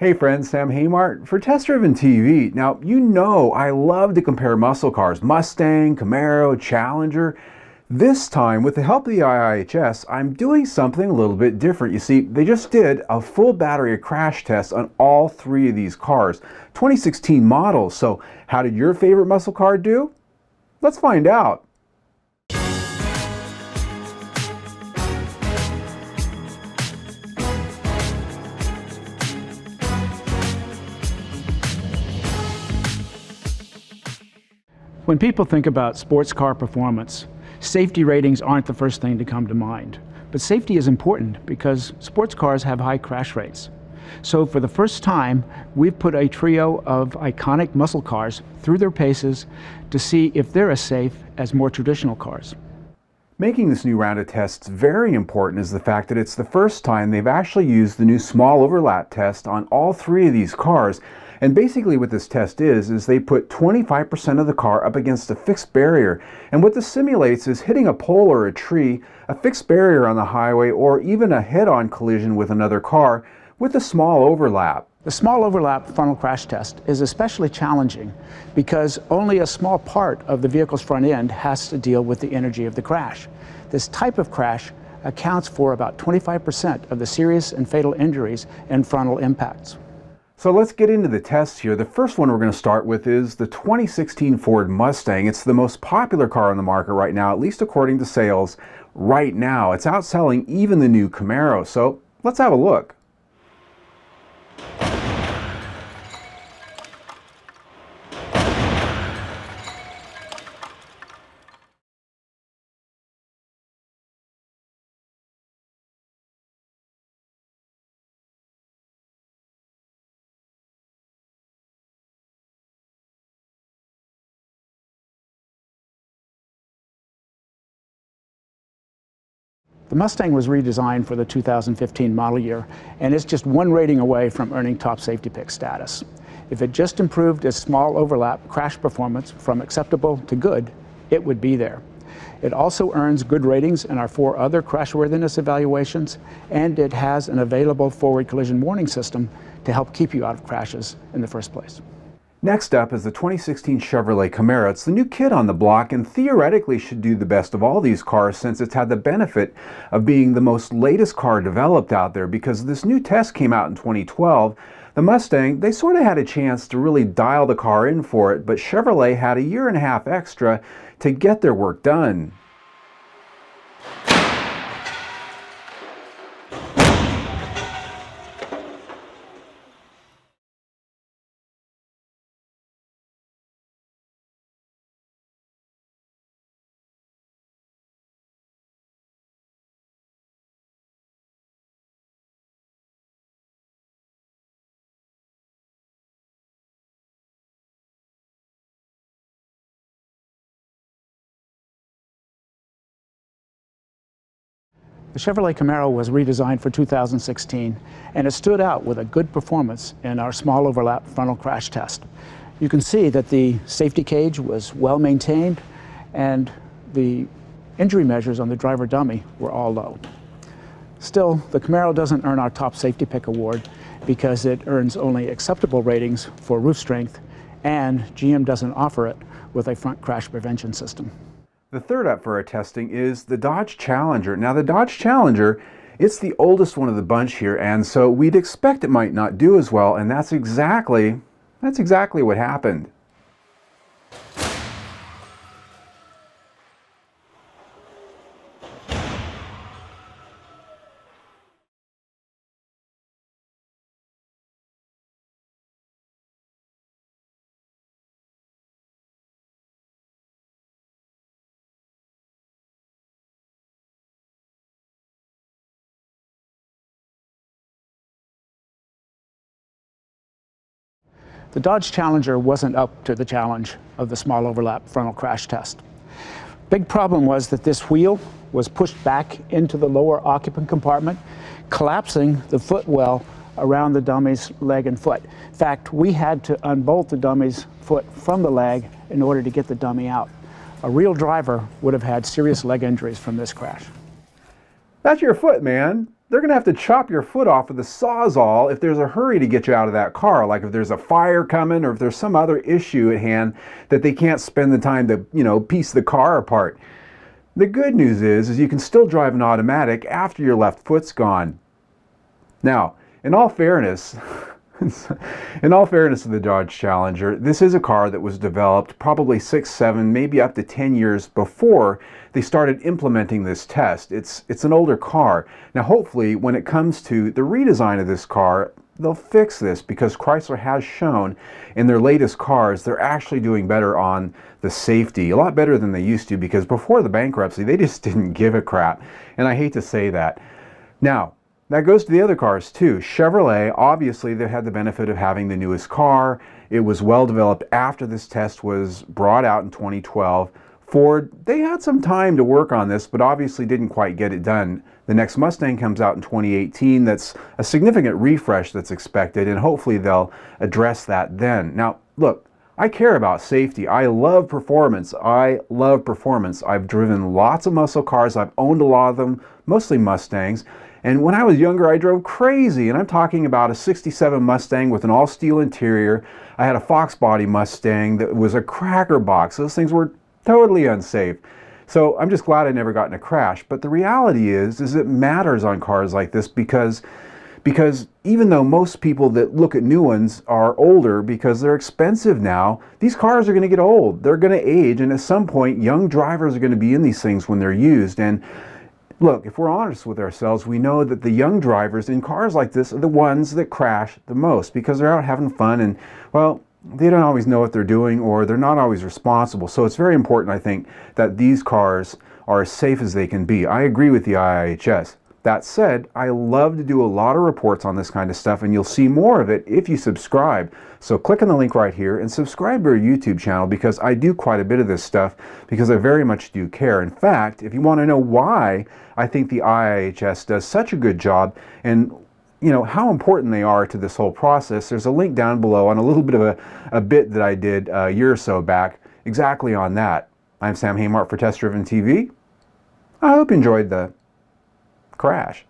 Hey friends, Sam Haymart for Test Driven TV. Now, you know I love to compare muscle cars, Mustang, Camaro, Challenger. This time, with the help of the IIHS, I'm doing something a little bit different. You see, they just did a full battery crash test on all three of these cars, 2016 models. So how did your favorite muscle car do? Let's find out. When people think about sports car performance, safety ratings aren't the first thing to come to mind. But safety is important because sports cars have high crash rates. So for the first time, we've put a trio of iconic muscle cars through their paces to see if they're as safe as more traditional cars. Making this new round of tests very important is the fact that it's the first time they've actually used the new small overlap test on all three of these cars. And basically what this test is they put 25% of the car up against a fixed barrier. And what this simulates is hitting a pole or a tree, a fixed barrier on the highway, or even a head-on collision with another car with a small overlap. The small overlap frontal crash test is especially challenging because only a small part of the vehicle's front end has to deal with the energy of the crash. This type of crash accounts for about 25% of the serious and fatal injuries in frontal impacts. So let's get into the tests here. The first one we're going to start with is the 2016 Ford Mustang. It's the most popular car on the market right now, at least according to sales right now. It's outselling even the new Camaro. So let's have a look. The Mustang was redesigned for the 2015 model year, and it's just one rating away from earning top safety pick status. If it just improved its small overlap crash performance from acceptable to good, it would be there. It also earns good ratings in our 4 other crashworthiness evaluations, and it has an available forward collision warning system to help keep you out of crashes in the first place. Next up is the 2016 Chevrolet Camaro. It's the new kid on the block and theoretically should do the best of all these cars since it's had the benefit of being the most latest car developed out there because this new test came out in 2012. The Mustang, they sort of had a chance to really dial the car in for it, but Chevrolet had a year and a half extra to get their work done. The Chevrolet Camaro was redesigned for 2016, and it stood out with a good performance in our small overlap frontal crash test. You can see that the safety cage was well maintained, and the injury measures on the driver dummy were all low. Still, the Camaro doesn't earn our top safety pick award because it earns only acceptable ratings for roof strength, and GM doesn't offer it with a front crash prevention system. The third up for our testing is the Dodge Challenger. Now the Dodge Challenger, it's the oldest one of the bunch here, and so we'd expect it might not do as well, and that's exactly what happened. The Dodge Challenger wasn't up to the challenge of the small overlap frontal crash test. Big problem was that this wheel was pushed back into the lower occupant compartment, collapsing the footwell around the dummy's leg and foot. In fact, we had to unbolt the dummy's foot from the leg in order to get the dummy out. A real driver would have had serious leg injuries from this crash. That's your foot, man. they're going to have to chop your foot off with a Sawzall if there's a hurry to get you out of that car, like if there's a fire coming or if there's some other issue at hand that they can't spend the time to, piece the car apart. The good news is you can still drive an automatic after your left foot's gone. Now, in all fairness, to the Dodge Challenger, this is a car that was developed probably 6, 7, maybe up to 10 years before they started implementing this test. It's an older car. Now, hopefully, when it comes to the redesign of this car, they'll fix this, because Chrysler has shown in their latest cars they're actually doing better on the safety, a lot better than they used to, because before the bankruptcy they just didn't give a crap, and I hate to say that. Now, that goes to the other cars too. Chevrolet, obviously they had the benefit of having the newest car. It was well developed after this test was brought out in 2012. Ford, they had some time to work on this, but obviously didn't quite get it done. The next Mustang comes out in 2018. That's a significant refresh that's expected, and hopefully they'll address that then. Now, look, I care about safety. I love performance. I've driven lots of muscle cars. I've owned a lot of them, mostly Mustangs. And when I was younger, I drove crazy, and I'm talking about a 67 Mustang with an all-steel interior. I had a Fox body Mustang that was a cracker box. Those things were totally unsafe. So I'm just glad I never got in a crash. But the reality is it matters on cars like this, because even though most people that look at new ones are older because they're expensive now, these cars are going to get old. They're going to age, and at some point, young drivers are going to be in these things when they're used. And look, if we're honest with ourselves, we know that the young drivers in cars like this are the ones that crash the most, because they're out having fun and, well, they don't always know what they're doing, or they're not always responsible. So it's very important, I think, that these cars are as safe as they can be. I agree with the IIHS. That said, I love to do a lot of reports on this kind of stuff, and you'll see more of it if you subscribe. So click on the link right here and subscribe to our YouTube channel, because I do quite a bit of this stuff, because I very much do care. In fact, if you want to know why I think the IIHS does such a good job, and how important they are to this whole process, there's a link down below on a little bit of a bit that I did a year or so back exactly on that. I'm Sam Haymart for Test Driven TV. I hope you enjoyed the crash.